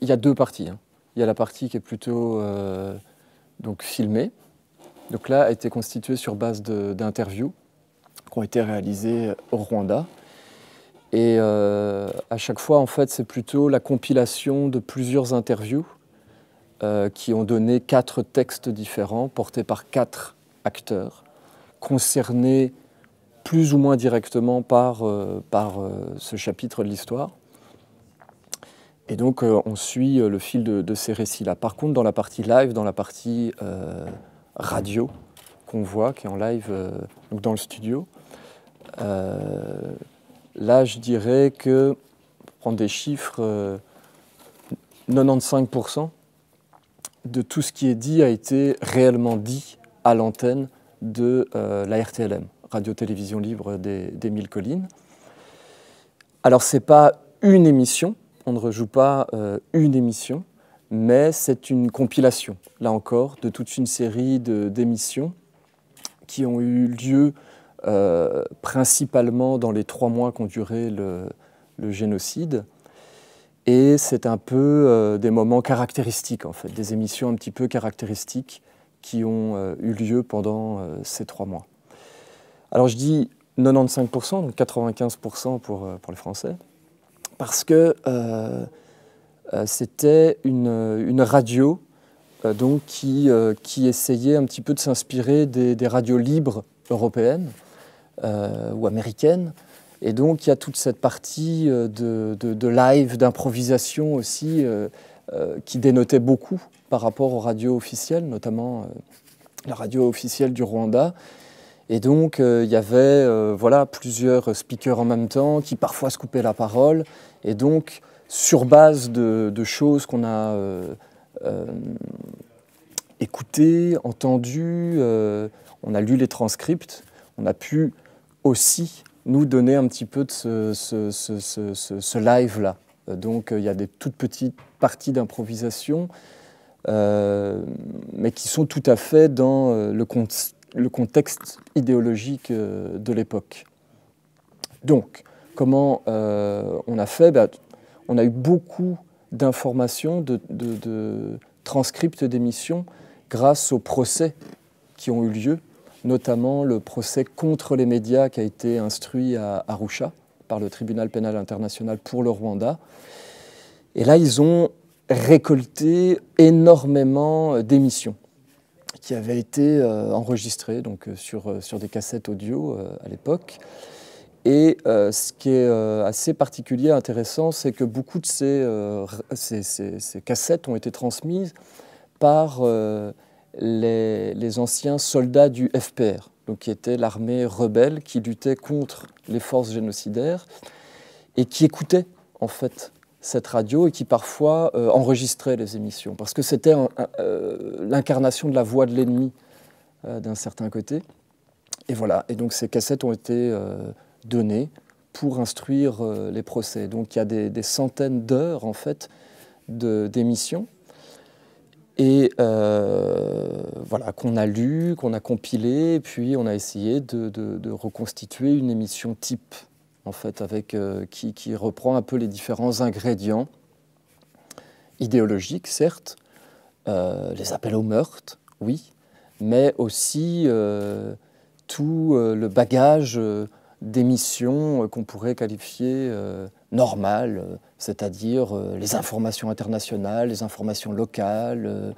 il y a deux parties, hein. Il y a la partie qui est plutôt donc filmée. Donc là, a été constituée sur base d'interviews qui ont été réalisées au Rwanda. Et à chaque fois, en fait, c'est plutôt la compilation de plusieurs interviews qui ont donné 4 textes différents, portés par 4 acteurs, concernés plus ou moins directement par ce chapitre de l'histoire. Et donc, on suit le fil de ces récits-là. Par contre, dans la partie live, dans la partie radio qu'on voit, qui est en live donc dans le studio, là, je dirais que, pour prendre des chiffres, 95% de tout ce qui est dit a été réellement dit à l'antenne de la RTLM, Radio-Télévision Libre des Mille Collines. Alors, ce n'est pas une émission, on ne rejoue pas une émission, mais c'est une compilation, là encore, de toute une série d'émissions qui ont eu lieu principalement dans les 3 mois qu'ont duré le génocide. Et c'est un peu des moments caractéristiques, en fait, des émissions un petit peu caractéristiques qui ont eu lieu pendant ces 3 mois. Alors je dis 95%, donc 95% pour les Français, parce que c'était une radio donc qui essayait un petit peu de s'inspirer des radios libres européennes ou américaines. Et donc il y a toute cette partie de live, d'improvisation aussi, qui dénotait beaucoup par rapport aux radios officielles, notamment la radio officielle du Rwanda. Et donc il y avait voilà, plusieurs speakers en même temps qui parfois se coupaient la parole. Et donc sur base de choses qu'on a écoutées, entendues, on a lu les transcripts, on a pu aussi nous donner un petit peu de ce live-là. Donc il y a des toutes petites parties d'improvisation, mais qui sont tout à fait dans le contexte idéologique de l'époque. Donc, comment on a fait? On a eu beaucoup d'informations, de transcripts d'émissions grâce aux procès qui ont eu lieu, notamment le procès contre les médias qui a été instruit à Arusha par le tribunal pénal international pour le Rwanda. Et là, ils ont récolté énormément d'émissions qui avaient été enregistrées donc, sur des cassettes audio à l'époque. Et ce qui est assez particulier, intéressant, c'est que beaucoup de ces cassettes ont été transmises par les anciens soldats du FPR, donc qui était l'armée rebelle qui luttait contre les forces génocidaires et qui écoutait en fait cette radio et qui parfois enregistrait les émissions, parce que c'était l'incarnation de la voix de l'ennemi d'un certain côté. Et voilà, et donc ces cassettes ont été données pour instruire les procès. Donc il y a des centaines d'heures en fait d'émissions. Et voilà, qu'on a lu, qu'on a compilé, et puis on a essayé de reconstituer une émission type, en fait, avec, qui reprend un peu les différents ingrédients idéologiques, certes, les appels au meurtre, oui, mais aussi tout le bagage d'émissions qu'on pourrait qualifier normales, c'est-à-dire les informations internationales, les informations locales,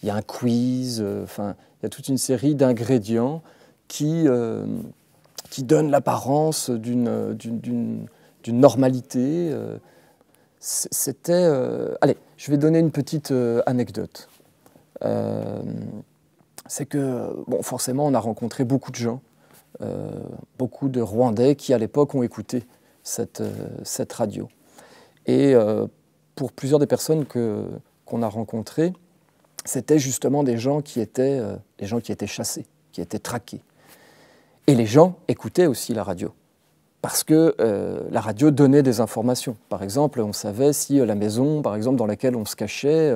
il y a un quiz, enfin, il y a toute une série d'ingrédients qui donnent l'apparence d'une normalité. C'était... Allez, je vais donner une petite anecdote. C'est que, bon, forcément, on a rencontré beaucoup de gens, beaucoup de Rwandais qui, à l'époque, ont écouté cette radio. Et pour plusieurs des personnes qu'on a rencontrées, c'était justement des gens qui étaient chassés, qui étaient traqués. Et les gens écoutaient aussi la radio, parce que la radio donnait des informations. Par exemple, on savait si la maison, par exemple, dans laquelle on se cachait,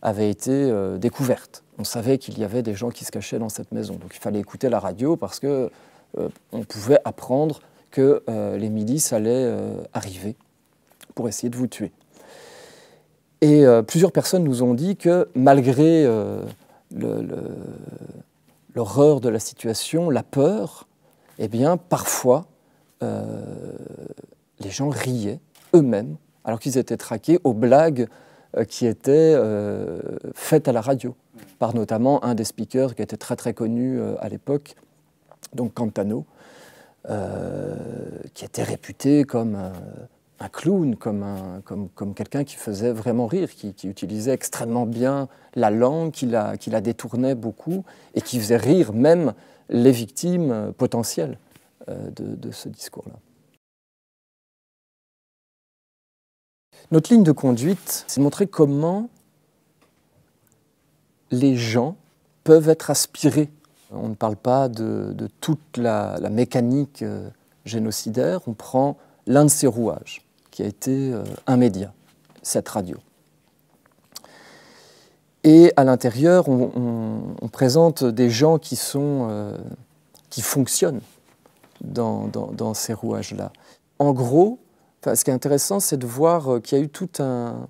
avait été découverte. On savait qu'il y avait des gens qui se cachaient dans cette maison. Donc il fallait écouter la radio parce que on pouvait apprendre que les milices allaient arriver pour essayer de vous tuer. Et plusieurs personnes nous ont dit que malgré l'horreur de la situation, la peur, eh bien, parfois, les gens riaient eux-mêmes, alors qu'ils étaient traqués aux blagues qui étaient faites à la radio, par notamment un des speakers qui était très très connu à l'époque, donc Cantano, qui était réputé comme un clown, comme quelqu'un qui faisait vraiment rire, qui utilisait extrêmement bien la langue, qui la détournait beaucoup, et qui faisait rire même les victimes potentielles de ce discours-là. Notre ligne de conduite, c'est de montrer comment les gens peuvent être aspirés. On ne parle pas de toute la mécanique génocidaire, on prend l'un de ses rouages, qui a été un média, cette radio. Et à l'intérieur, on présente des gens qui fonctionnent dans ces rouages-là. En gros, ce qui est intéressant, c'est de voir qu'il y a eu tout un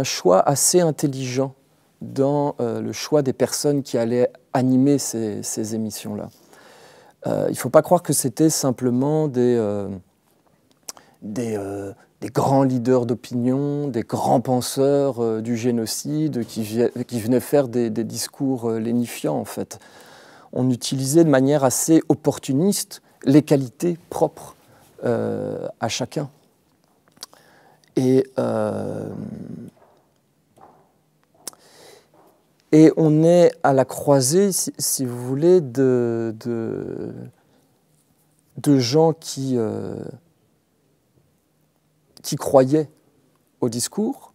choix assez intelligent dans le choix des personnes qui allaient animer ces émissions-là. Il ne faut pas croire que c'était simplement des grands leaders d'opinion, des grands penseurs du génocide qui venaient faire des discours lénifiants, en fait. On utilisait de manière assez opportuniste les qualités propres à chacun. Et on est à la croisée, si vous voulez, de gens qui croyaient au discours,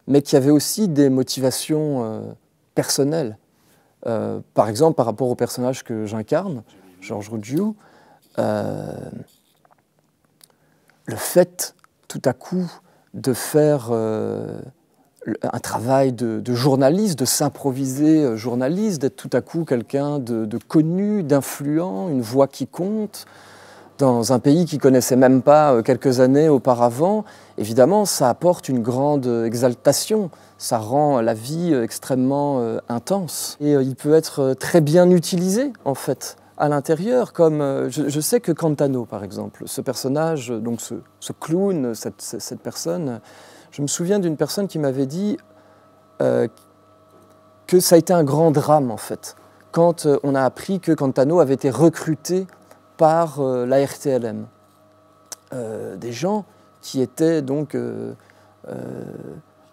mais qui avaient aussi des motivations personnelles. Par exemple, par rapport au personnage que j'incarne, Georges Ruggiu, le fait, tout à coup, de faire un travail de journaliste, de s'improviser journaliste, d'être tout à coup quelqu'un de connu, d'influent, une voix qui compte, dans un pays qui ne connaissait même pas quelques années auparavant, évidemment, ça apporte une grande exaltation, ça rend la vie extrêmement intense. Et il peut être très bien utilisé, en fait, à l'intérieur, comme je sais que Cantano, par exemple, ce personnage, donc ce clown, cette personne, je me souviens d'une personne qui m'avait dit que ça a été un grand drame, en fait, quand on a appris que Cantano avait été recruté par la RTLM. Des gens qui étaient donc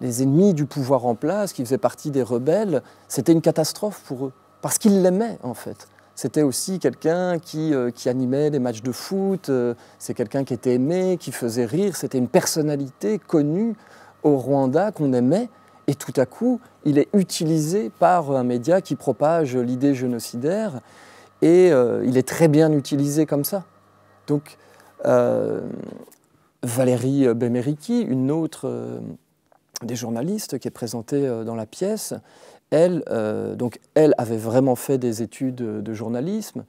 les ennemis du pouvoir en place, qui faisaient partie des rebelles, c'était une catastrophe pour eux, parce qu'ils l'aimaient, en fait. C'était aussi quelqu'un qui animait les matchs de foot, c'est quelqu'un qui était aimé, qui faisait rire, c'était une personnalité connue au Rwanda qu'on aimait, et tout à coup, il est utilisé par un média qui propage l'idée génocidaire, et il est très bien utilisé comme ça. Donc, Valérie Bemeriki, une autre des journalistes qui est présentée dans la pièce, elle avait vraiment fait des études de journalisme,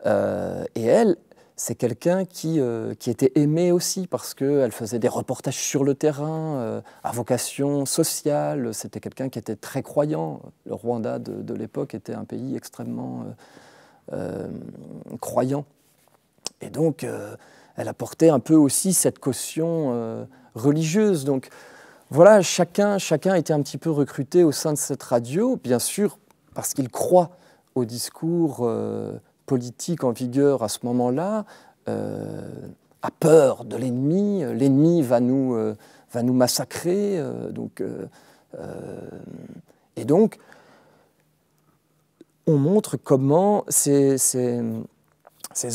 et elle, c'est quelqu'un qui était aimé aussi parce qu'elle faisait des reportages sur le terrain, à vocation sociale, c'était quelqu'un qui était très croyant. Le Rwanda de l'époque était un pays extrêmement croyant. Et donc, elle apportait un peu aussi cette caution religieuse. Donc, voilà, chacun était un petit peu recruté au sein de cette radio, bien sûr, parce qu'il croit au discours politique en vigueur à ce moment-là, a peur de l'ennemi, l'ennemi va nous massacrer. Et donc, on montre comment ces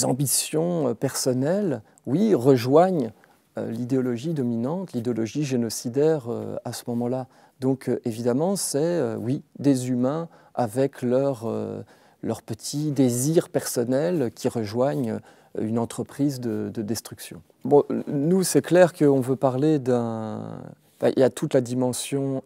ambitions personnelles, oui, rejoignent l'idéologie dominante, l'idéologie génocidaire à ce moment-là. Donc évidemment, c'est, oui, des humains avec leurs petits désirs personnels qui rejoignent une entreprise de destruction. Bon, nous, c'est clair qu'on veut parler il y a toute la dimension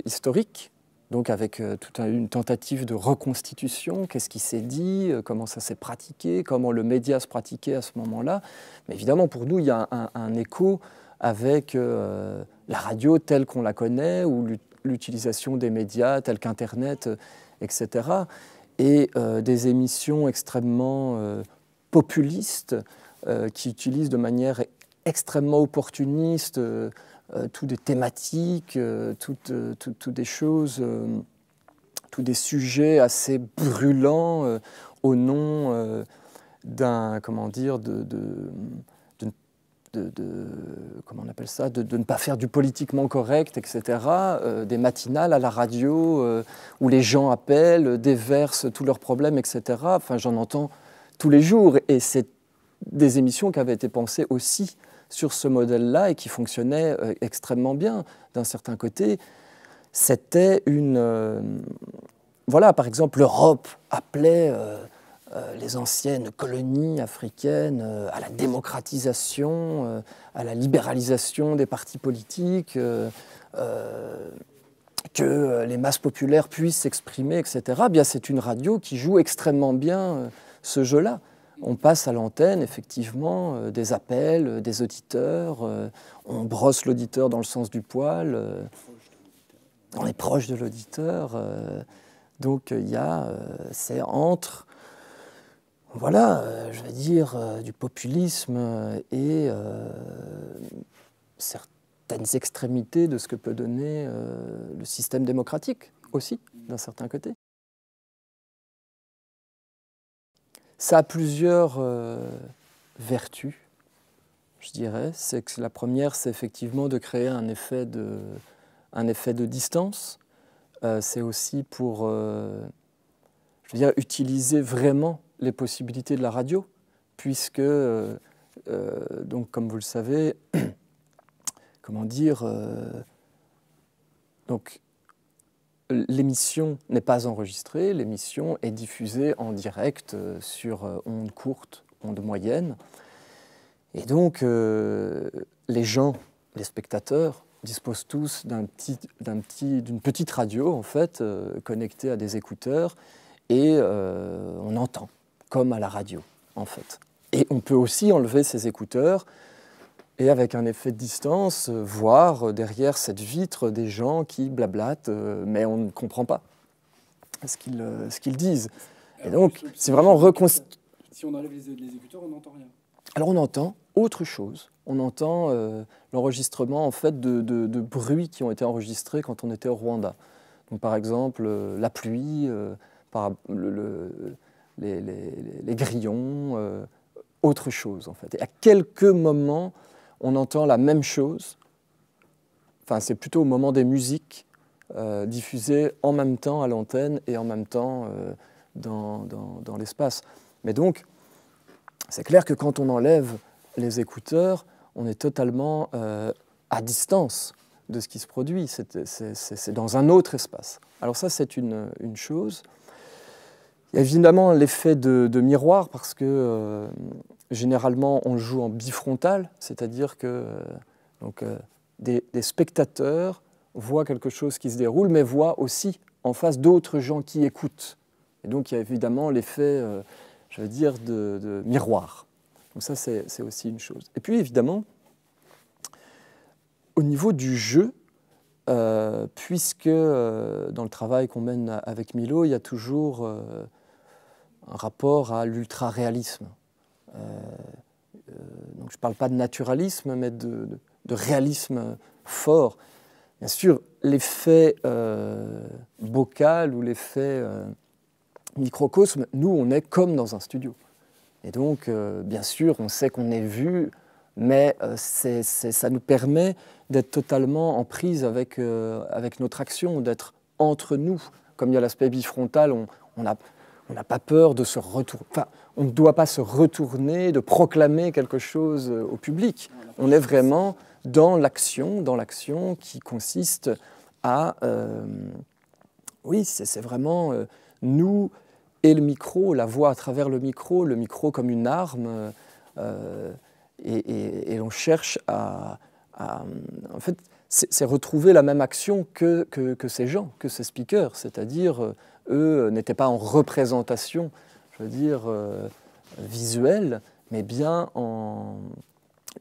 historique, donc avec toute une tentative de reconstitution, qu'est-ce qui s'est dit, comment ça s'est pratiqué, comment le média se pratiquait à ce moment-là. Mais évidemment, pour nous, il y a un écho avec la radio telle qu'on la connaît ou l'utilisation des médias tels qu'Internet, etc. Et des émissions extrêmement populistes qui utilisent de manière extrêmement opportuniste toutes des thématiques, toutes des choses, tous des sujets assez brûlants au nom d'un, comment dire, comment on appelle ça, de ne pas faire du politiquement correct, etc. Des matinales à la radio où les gens appellent, déversent tous leurs problèmes, etc. Enfin, j'en entends tous les jours. Et c'est des émissions qui avaient été pensées aussi sur ce modèle-là et qui fonctionnaient extrêmement bien. D'un certain côté, c'était une... voilà, par exemple, l'Europe appelait... les anciennes colonies africaines à la démocratisation, à la libéralisation des partis politiques, que les masses populaires puissent s'exprimer, etc. Bien, c'est une radio qui joue extrêmement bien ce jeu-là. On passe à l'antenne, effectivement, des appels, des auditeurs, on brosse l'auditeur dans le sens du poil, on est proche de l'auditeur. Donc, il y a, c'est entre... voilà, je vais dire, du populisme et certaines extrémités de ce que peut donner le système démocratique aussi, d'un certain côté. Ça a plusieurs vertus, je dirais. C'est que la première, c'est effectivement de créer un effet de distance. C'est aussi pour, je veux dire, utiliser vraiment les possibilités de la radio, puisque, donc, comme vous le savez, comment dire, donc, l'émission n'est pas enregistrée, l'émission est diffusée en direct sur ondes courtes, ondes moyennes. Et donc, les gens, les spectateurs, disposent tous d'une petite radio, en fait, connectée à des écouteurs, et on entend, comme à la radio, en fait. Et on peut aussi enlever ces écouteurs et avec un effet de distance, voir derrière cette vitre des gens qui blablatent, mais on ne comprend pas ce qu'ils disent. Et donc, c'est vraiment reconstitué. Si on enlève les écouteurs, on n'entend rien. Alors, on entend autre chose. On entend l'enregistrement, en fait, de bruits qui ont été enregistrés quand on était au Rwanda. Donc, par exemple, la pluie, les grillons, autre chose, en fait. Et à quelques moments, on entend la même chose, enfin c'est plutôt au moment des musiques diffusées en même temps à l'antenne et en même temps dans l'espace. Mais donc, c'est clair que quand on enlève les écouteurs, on est totalement à distance de ce qui se produit, c'est dans un autre espace. Alors ça, c'est une chose. Il y a évidemment l'effet de miroir, parce que généralement, on joue en bifrontal, c'est-à-dire que des spectateurs voient quelque chose qui se déroule, mais voient aussi en face d'autres gens qui écoutent. Et donc, il y a évidemment l'effet, je veux dire, de miroir. Donc ça, c'est aussi une chose. Et puis, évidemment, au niveau du jeu, puisque dans le travail qu'on mène avec Milo, il y a toujours un rapport à l'ultra-réalisme. Donc je ne parle pas de naturalisme, mais de réalisme fort. Bien sûr, l'effet bocal ou l'effet microcosme, nous, on est comme dans un studio. Et donc, bien sûr, on sait qu'on est vu, mais ça nous permet d'être totalement en prise avec notre action, d'être entre nous. Comme il y a l'aspect bifrontal, on n'a pas peur de se retourner. Enfin, on ne doit pas se retourner, de proclamer quelque chose au public. On est vraiment dans l'action qui consiste à... oui, c'est vraiment nous et le micro, la voix à travers le micro comme une arme, et on cherche à... En fait, c'est retrouver la même action que ces gens, que ces speakers, c'est-à-dire... eux n'étaient pas en représentation, je veux dire, visuelle, mais bien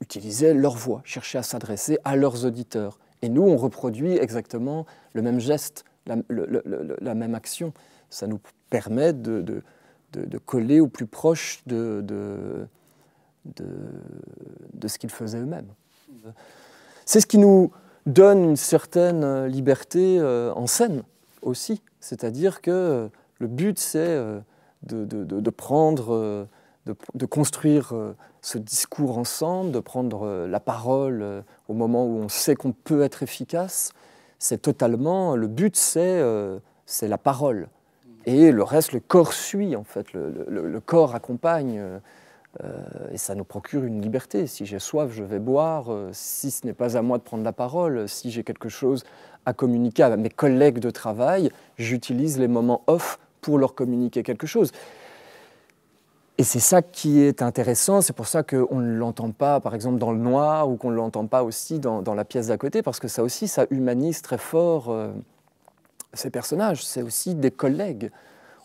utilisaient leur voix, cherchaient à s'adresser à leurs auditeurs. Et nous, on reproduit exactement le même geste, la même action. Ça nous permet de coller au plus proche de ce qu'ils faisaient eux-mêmes. C'est ce qui nous donne une certaine liberté en scène aussi. C'est-à-dire que le but, c'est de prendre, de construire ce discours ensemble, de prendre la parole au moment où on sait qu'on peut être efficace. C'est totalement, le but, c'est la parole. Et le reste, le corps suit, en fait. Le corps accompagne. Et ça nous procure une liberté. Si j'ai soif, je vais boire. Si ce n'est pas à moi de prendre la parole, si j'ai quelque chose à communiquer à mes collègues de travail, j'utilise les moments off pour leur communiquer quelque chose. Et c'est ça qui est intéressant, c'est pour ça qu'on ne l'entend pas, par exemple, dans le noir, ou qu'on ne l'entend pas aussi dans la pièce d'à côté, parce que ça aussi, ça humanise très fort ces personnages. C'est aussi des collègues.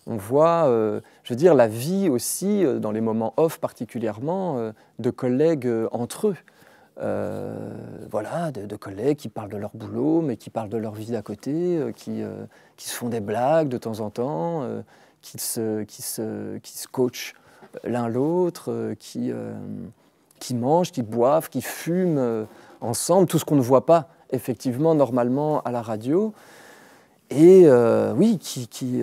On voit, je veux dire, la vie aussi, dans les moments off particulièrement, de collègues entre eux. Voilà, de collègues qui parlent de leur boulot, mais qui parlent de leur vie d'à côté, qui se font des blagues de temps en temps, qui se coachent l'un l'autre, qui mangent, qui boivent, qui fument ensemble, tout ce qu'on ne voit pas effectivement normalement à la radio, et oui, qui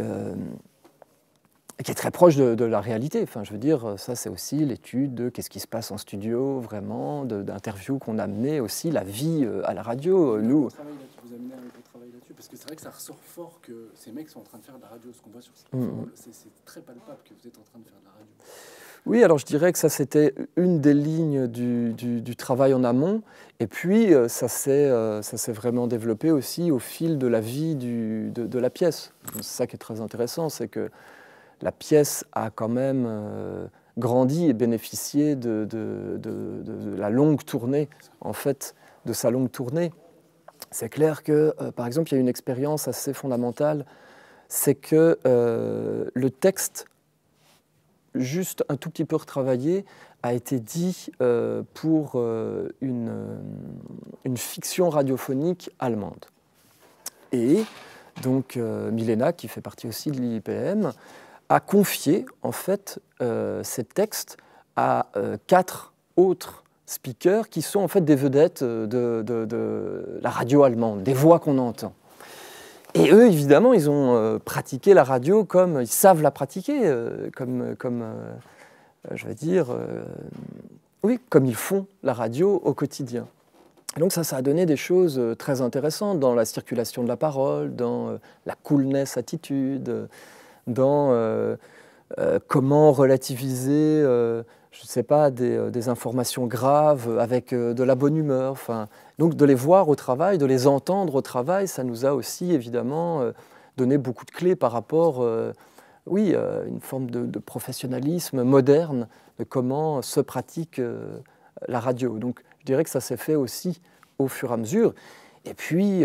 est très proche de la réalité. Enfin, je veux dire, ça c'est aussi l'étude de qu'est-ce qui se passe en studio, vraiment, d'interviews qu'on a menées aussi, la vie à la radio. Nous, Vous amenez un peu de travail là-dessus, parce que c'est vrai que ça ressort fort que ces mecs sont en train de faire de la radio. Ce qu'on voit sur ces plateformes, c'est très palpable que vous êtes en train de faire de la radio. Oui, alors je dirais que ça c'était une des lignes du travail en amont, et puis ça s'est vraiment développé aussi au fil de la vie de la pièce. C'est ça qui est très intéressant, c'est que la pièce a quand même grandi et bénéficié de la longue tournée, en fait, de sa longue tournée. C'est clair que, par exemple, il y a une expérience assez fondamentale, c'est que le texte, juste un tout petit peu retravaillé, a été dit pour une fiction radiophonique allemande. Et donc Milena, qui fait partie aussi de l'IPM, a confié en fait ces textes à 4 autres speakers qui sont en fait des vedettes de la radio allemande, des voix qu'on entend. Et eux, évidemment, ils ont pratiqué la radio comme ils savent la pratiquer, je vais dire, oui, comme ils font la radio au quotidien. Et donc ça a donné des choses très intéressantes dans la circulation de la parole, dans la coolness attitude, dans comment relativiser, je ne sais pas, des informations graves avec de la bonne humeur. Enfin, donc de les voir au travail, de les entendre au travail, ça nous a aussi évidemment donné beaucoup de clés par rapport, oui, une forme de professionnalisme moderne de comment se pratique la radio. Donc je dirais que ça s'est fait aussi au fur et à mesure. Et puis,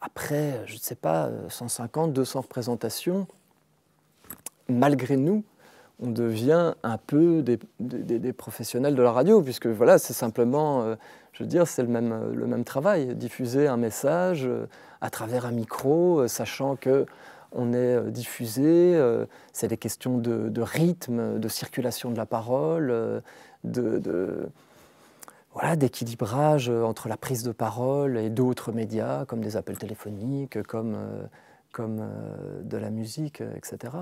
après, je ne sais pas, 150, 200 représentations, malgré nous, on devient un peu des professionnels de la radio, puisque voilà, c'est simplement, je veux dire, c'est le même travail, diffuser un message à travers un micro, sachant qu'on est diffusé, c'est des questions de rythme, de circulation de la parole, voilà, d'équilibrage entre la prise de parole et d'autres médias, comme des appels téléphoniques, comme de la musique, etc.